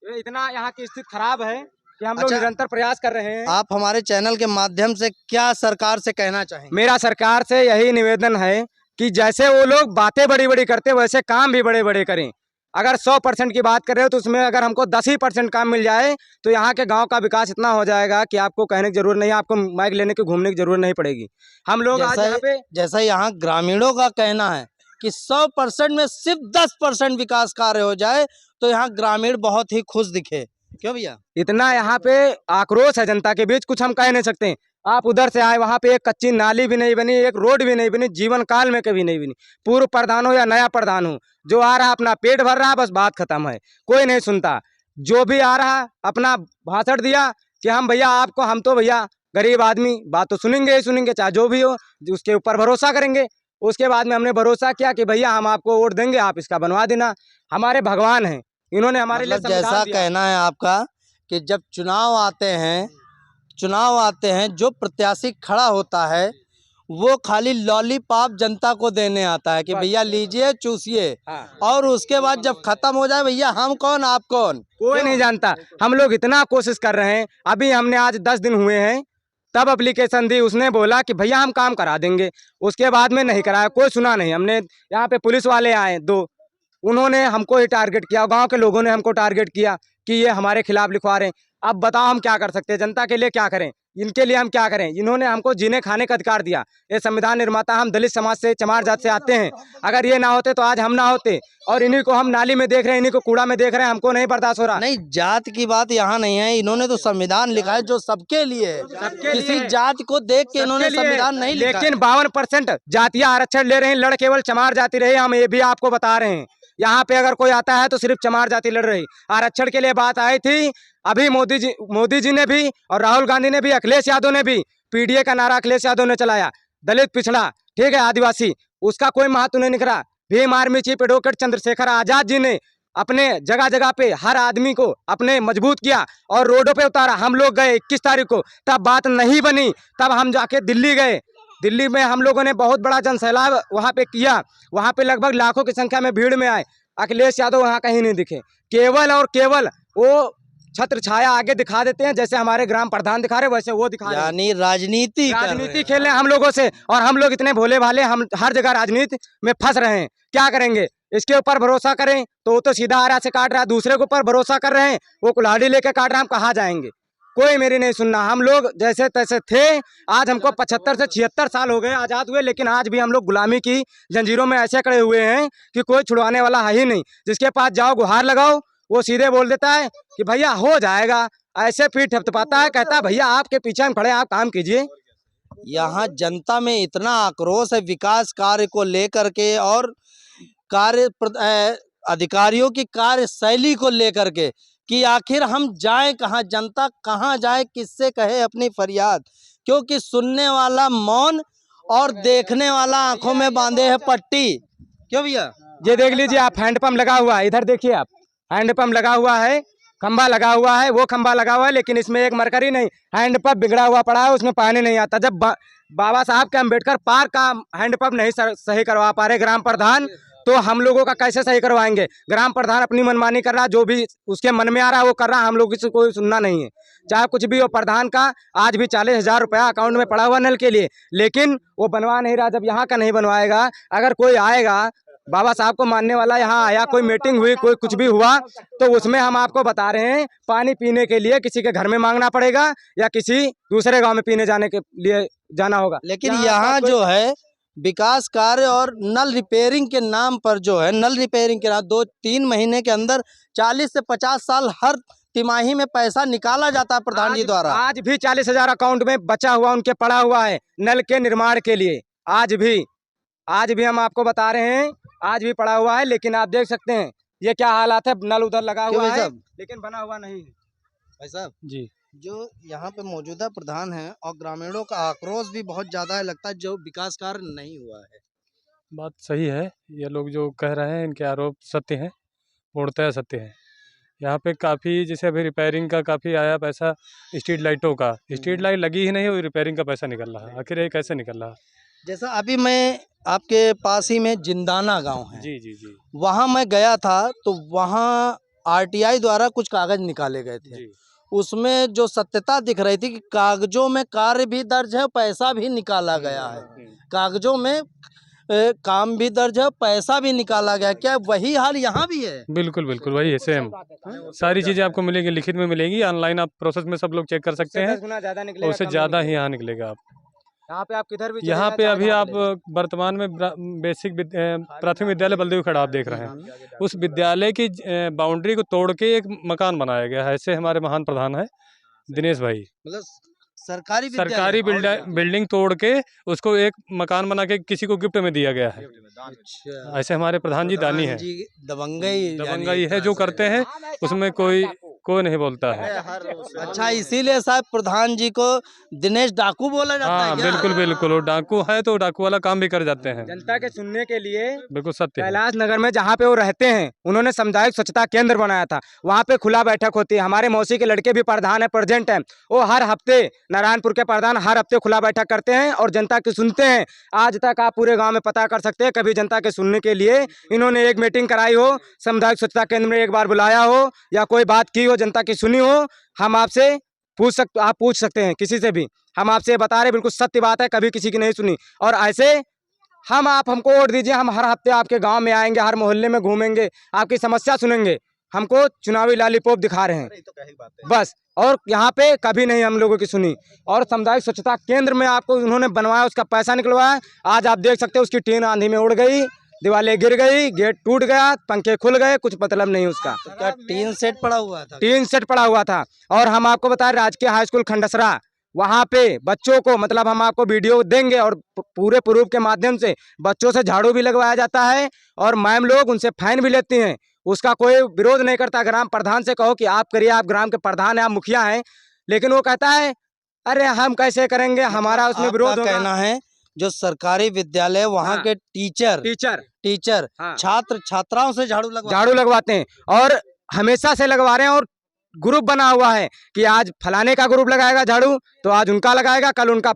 इतना यहाँ की स्थिति खराब है कि हम लोग निरंतर प्रयास कर रहे हैं। आप हमारे चैनल के माध्यम से क्या सरकार से कहना चाहेंगे? मेरा सरकार से यही निवेदन है कि जैसे वो लोग बातें बड़ी बड़ी करते वैसे काम भी बड़े बड़े करें। अगर 100% की बात कर रहे हो तो उसमें अगर हमको 10 ही % काम मिल जाए तो यहाँ के गांव का विकास इतना हो जाएगा कि आपको कहने की जरूरत नहीं, आपको माइक लेने की घूमने की जरूरत नहीं पड़ेगी। हम लोग आज यहाँ पे जैसा यहाँ ग्रामीणों का कहना है कि 100% में सिर्फ 10% विकास कार्य हो जाए तो यहाँ ग्रामीण बहुत ही खुश दिखे। क्यों भैया? इतना यहाँ पे आक्रोश है जनता के बीच, कुछ हम कह नहीं सकते। आप उधर से आए, वहाँ पे एक कच्ची नाली भी नहीं बनी, एक रोड भी नहीं बनी, जीवन काल में कभी नहीं बनी। पूर्व प्रधान हो या नया प्रधान हो, जो आ रहा अपना पेट भर रहा, बस बात खत्म है, कोई नहीं सुनता। जो भी आ रहा अपना भाषण दिया कि हम भैया आपको, हम तो भैया गरीब आदमी, बात तो सुनेंगे ही सुनेंगे, चाहे जो भी हो, उसके ऊपर भरोसा करेंगे। उसके बाद में हमने भरोसा किया कि भैया हम आपको वोट देंगे, आप इसका बनवा देना। हमारे भगवान हैं, इन्होंने हमारे लिए जैसा कहना है आपका कि जब चुनाव आते हैं जो प्रत्याशी खड़ा होता है वो खाली लॉलीपॉप जनता को देने आता है कि भैया लीजिए, चूसिए। हाँ। और उसके बाद जब खत्म हो जाए, भैया हम कौन आप कौन, कोई नहीं जानता। हम लोग इतना कोशिश कर रहे हैं, अभी हमने आज 10 दिन हुए हैं, तब एप्लीकेशन दी, उसने बोला कि भैया हम काम करा देंगे। उसके बाद में नहीं कराया, कोई सुना नहीं। हमने यहाँ पे पुलिस वाले आए 2, उन्होंने हमको ही टारगेट किया, गांव के लोगों ने हमको टारगेट किया कि ये हमारे खिलाफ लिखवा रहे हैं। अब बताओ हम क्या कर सकते हैं? जनता के लिए क्या करें, इनके लिए हम क्या करें? इन्होंने हमको जीने खाने का अधिकार दिया। ये संविधान निर्माता, हम दलित समाज से, चमार जात से आते हैं। अगर ये ना होते तो आज हम ना होते, और इन्हीं को हम नाली में देख रहे हैं, इन्हीं को कूड़ा में देख रहे हैं। हमको नहीं बर्दाश्त हो रहा। नहीं, जात की बात यहाँ नहीं है। इन्होंने तो संविधान लिखा है जो सबके लिए है। किसी जात को देख के इन्होंने संविधान नहीं लिखा। लेकिन 52% जातीय आरक्षण ले रहे हैं, लड़ केवल चमार जाति रहे। हम ये भी आपको बता रहे हैं, यहाँ पे अगर कोई आता है तो सिर्फ चमार जाति लड़ रही। आरक्षण के लिए बात आई थी, अभी मोदी जी ने भी, और राहुल गांधी ने भी, अखिलेश यादव ने भी, पीडीए का नारा अखिलेश यादव ने चलाया। दलित पिछड़ा, ठीक है, आदिवासी, उसका कोई महत्व नहीं दिख रहा। Bhim army chief advocate Chandrashekhar Azad ji ने अपने जगह जगह पे हर आदमी को अपने मजबूत किया और रोडों पे उतारा। हम लोग गए 21 तारीख को, तब बात नहीं बनी। तब हम जाके दिल्ली गए। दिल्ली में हम लोगों ने बहुत बड़ा जनसैलाब वहाँ पे किया। वहाँ पे लगभग लाखों की संख्या में भीड़ में आए। अखिलेश यादव वहाँ कहीं नहीं दिखे। केवल और केवल वो छत्र छाया आगे दिखा देते हैं, जैसे हमारे ग्राम प्रधान दिखा रहे वैसे वो दिखा रहे। यानी राजनीति खेल रहे हैं हम लोगों से, और हम लोग इतने भोले भाले, हम हर जगह राजनीति में फंस रहे हैं। क्या करेंगे? इसके ऊपर भरोसा करें तो वो तो सीधा आरा से काट रहा है, दूसरे के ऊपर भरोसा कर रहे हैं, वो कुल्हाड़ी लेके काट रहा है। हम कहाँ जाएंगे? कोई मेरी नहीं सुनना। हम लोग जैसे तैसे थे। आज हमको 75 से 76 साल हो गए आज़ाद हुए, लेकिन आज भी हम लोग गुलामी की जंजीरों में ऐसे खड़े हुए हैं कि कोई छुड़वाने वाला है ही नहीं। जिसके पास जाओ गुहार लगाओ, वो सीधे बोल देता है कि भैया हो जाएगा। ऐसे पीठ थपथपाता है, कहता है भैया आपके पीछे हम खड़े, आप काम कीजिए। यहाँ जनता में इतना आक्रोश है विकास कार्य को लेकर के, और अधिकारियों की कार्यशैली को लेकर के, कि आखिर हम जाएं कहाँ, जनता कहाँ जाए, किससे कहे अपनी फरियाद। क्योंकि सुनने वाला मौन और देखने वाला आंखों में बांधे है पट्टी। क्यों भैया? ये देख लीजिए आप, हैंडपंप लगा हुआ है, इधर देखिए आप, हैंडपंप लगा हुआ है, खंबा लगा हुआ है, वो खंबा लगा हुआ है, लेकिन इसमें एक मरकरी नहीं। हैंडपंप बिगड़ा हुआ पड़ा है, उसमें पानी नहीं आता। जब बाबा साहब के अम्बेडकर पार्क का हैंडपंप नहीं सही करवा पा रहे ग्राम प्रधान, तो हम लोगों का कैसे सही करवाएंगे? ग्राम प्रधान अपनी मनमानी कर रहा, जो भी उसके मन में आ रहा है वो कर रहा। हम लोग से कोई सुनना नहीं है, चाहे कुछ भी हो। प्रधान का आज भी 40,000 रुपया अकाउंट में पड़ा हुआ नल के लिए, लेकिन वो बनवा नहीं रहा। जब यहाँ का नहीं बनवाएगा, अगर कोई आएगा बाबा साहब को मानने वाला, यहाँ आया, कोई मीटिंग हुई, कोई कुछ भी हुआ, तो उसमें हम आपको बता रहे हैं पानी पीने के लिए किसी के घर में मांगना पड़ेगा या किसी दूसरे गाँव में पीने जाने के लिए जाना होगा। लेकिन यहाँ जो है विकास कार्य और नल रिपेयरिंग के नाम पर जो है, नल रिपेयरिंग के नाम 2-3 महीने के अंदर 40 से 50 साल हर तिमाही में पैसा निकाला जाता है प्रधान जी द्वारा। आज भी 40,000 अकाउंट में बचा हुआ उनके पड़ा हुआ है नल के निर्माण के लिए। आज भी हम आपको बता रहे हैं, आज भी पड़ा हुआ है। लेकिन आप देख सकते हैं ये क्या हालात है, नल उधर लगा हुआ है लेकिन बना हुआ नहीं है। भाई साहब जी, जो यहाँ पे मौजूदा प्रधान है और ग्रामीणों का आक्रोश भी बहुत ज्यादा है, लगता है जो विकास कार्य नहीं हुआ है। बात सही है, ये लोग जो कह रहे हैं इनके आरोप सत्य हैं, पूर्णतः सत्य हैं। यहाँ पे काफ़ी, जैसे अभी रिपेयरिंग का काफ़ी आया पैसा, स्ट्रीट लाइटों का, स्ट्रीट लाइट लगी ही नहीं और रिपेयरिंग का पैसा निकल रहा है। आखिर ये कैसे निकल रहा है? जैसा अभी मैं आपके पास ही में जिंदाना गांव है, जी जी जी, वहाँ मैं गया था, तो वहाँ आरटीआई द्वारा कुछ कागज निकाले गए थे। जी। उसमें जो सत्यता दिख रही थी कि कागजों में कार्य भी दर्ज है, पैसा भी निकाला गया है, कागजों में काम भी दर्ज है, पैसा भी निकाला गया। क्या वही हाल यहाँ भी है? बिल्कुल बिल्कुल वही है, सेम सारी चीज़ें आपको मिलेंगी, लिखित में मिलेंगी, ऑनलाइन आप प्रोसेस में सब लोग चेक कर सकते हैं, और उससे ज़्यादा ही यहाँ निकलेगा। आप यहाँ पे आप किधर भी, यहाँ पे अभी आप वर्तमान में बेसिक प्राथमिक विद्यालय बलदेव खड़ा आप देख रहे हैं, उस विद्यालय की बाउंड्री को तोड़ के एक मकान बनाया गया है। ऐसे हमारे महान प्रधान है दिनेश भाई, मतलब सरकारी बिल्डिंग तोड़ के उसको एक मकान बना के किसी को गिफ्ट में दिया गया है। अच्छा, ऐसे हमारे प्रधान जी दानी है, दबंगई है जो करते हैं, उसमें कोई नहीं बोलता है। अच्छा, इसीलिए साहब प्रधान जी को दिनेश डाकू बोला जाता है हाँ क्या? बिल्कुल बिल्कुल, वो डाकू है तो डाकू वाला काम भी कर जाते हैं। जनता के सुनने के लिए बिल्कुल सत्य है। कैलाश नगर में जहाँ पे वो रहते हैं, उन्होंने सामुदायिक स्वच्छता केंद्र बनाया था। वहाँ पे खुला बैठक होती है। हमारे मौसी के लड़के भी प्रधान है, प्रेजेंट है। वो हर हफ्ते, नारायणपुर के प्रधान हर हफ्ते खुला बैठक करते हैं और जनता की सुनते हैं। आज तक आप पूरे गाँव में पता कर सकते हैं, कभी जनता के सुनने के लिए इन्होंने एक मीटिंग कराई हो, सामुदायिक स्वच्छता केंद्र में एक बार बुलाया हो या कोई बात की हो, जनता की सुनी हो। हम आपसे आप पूछ सकते हैं किसी से भी। हम आपसे ये बता रहे बिल्कुल सत्य बात है, कभी किसी की नहीं सुनी। और ऐसे आप हमको वोट दीजिए, हम हर हफ्ते आपके गांव में आएंगे, हर मोहल्ले में घूमेंगे, आपकी समस्या सुनेंगे। हमको चुनावी लॉलीपॉप दिखा रहे हैं बस, और यहाँ पे कभी नहीं हम लोगों की सुनी। और सामुदायिक स्वच्छता केंद्र में आपको उन्होंने बनवाया, उसका पैसा निकलवाया, आज आप देख सकते हैं उसकी टीन आंधी में उड़ गई, दीवारें गिर गई, गेट टूट गया, पंखे खुल गए, कुछ मतलब नहीं उसका। तो क्या टीन सेट पड़ा हुआ था? टीन सेट पड़ा हुआ था। और हम आपको बता रहे राजकीय हाई स्कूल खंडसरा, वहाँ पे बच्चों को मतलब हम आपको वीडियो देंगे और पूरे प्रूफ के माध्यम से बच्चों से झाड़ू भी लगवाया जाता है और मैम लोग उनसे फाइन भी लेती हैं। उसका कोई विरोध नहीं करता। ग्राम प्रधान से कहो कि आप करिए, आप ग्राम के प्रधान हैं, आप मुखिया हैं, लेकिन वो कहता है अरे हम कैसे करेंगे, हमारा उसमें विरोध होगा। कहना है जो सरकारी विद्यालय वहाँ के टीचर हाँ। छात्र छात्राओं से झाड़ू लगवाते हैं और हमेशा से लगवा रहे हैं। और ग्रुप बना हुआ है कि आज फलाने का ग्रुप लगाएगा झाड़ू, तो आज उनका लगाएगा, कल उनका,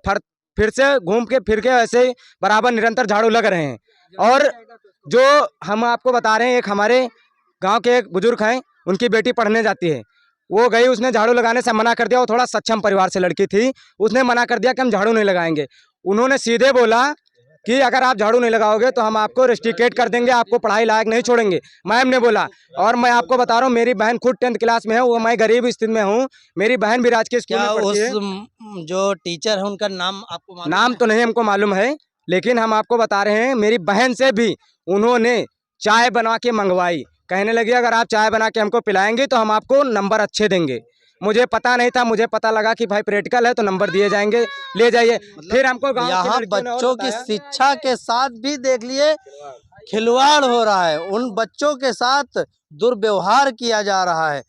फिर से घूम के फिर के ऐसे ही बराबर निरंतर झाड़ू लग रहे हैं। और जो हम आपको बता रहे हैं, एक हमारे गांव के एक बुजुर्ग हैं, उनकी बेटी पढ़ने जाती है, वो गई, उसने झाड़ू लगाने से मना कर दिया। वो थोड़ा सक्षम परिवार से लड़की थी, उसने मना कर दिया कि हम झाड़ू नहीं लगाएंगे। उन्होंने सीधे बोला कि अगर आप झाड़ू नहीं लगाओगे तो हम आपको रेस्ट्रिकेट कर देंगे, आपको पढ़ाई लायक नहीं छोड़ेंगे, मैम ने बोला। और मैं आपको बता रहा हूँ, मेरी बहन खुद 10th क्लास में है, वो मैं गरीब स्थिति में हूँ, मेरी बहन भी राजकीय स्कूल में पढ़ती है। जो टीचर है उनका नाम आपको मालूम नाम तो नहीं हमको मालूम है, लेकिन हम आपको बता रहे हैं मेरी बहन से भी उन्होंने चाय बना के मंगवाई। कहने लगी अगर आप चाय बना के हमको पिलाएंगे तो हम आपको नंबर अच्छे देंगे। मुझे पता नहीं था, मुझे पता लगा कि भाई प्रैक्टिकल है तो नंबर दिए जाएंगे, ले जाइए। फिर हमको यहाँ बच्चों की शिक्षा के साथ भी देख लिए खिलवाड़ हो रहा है, उन बच्चों के साथ दुर्व्यवहार किया जा रहा है।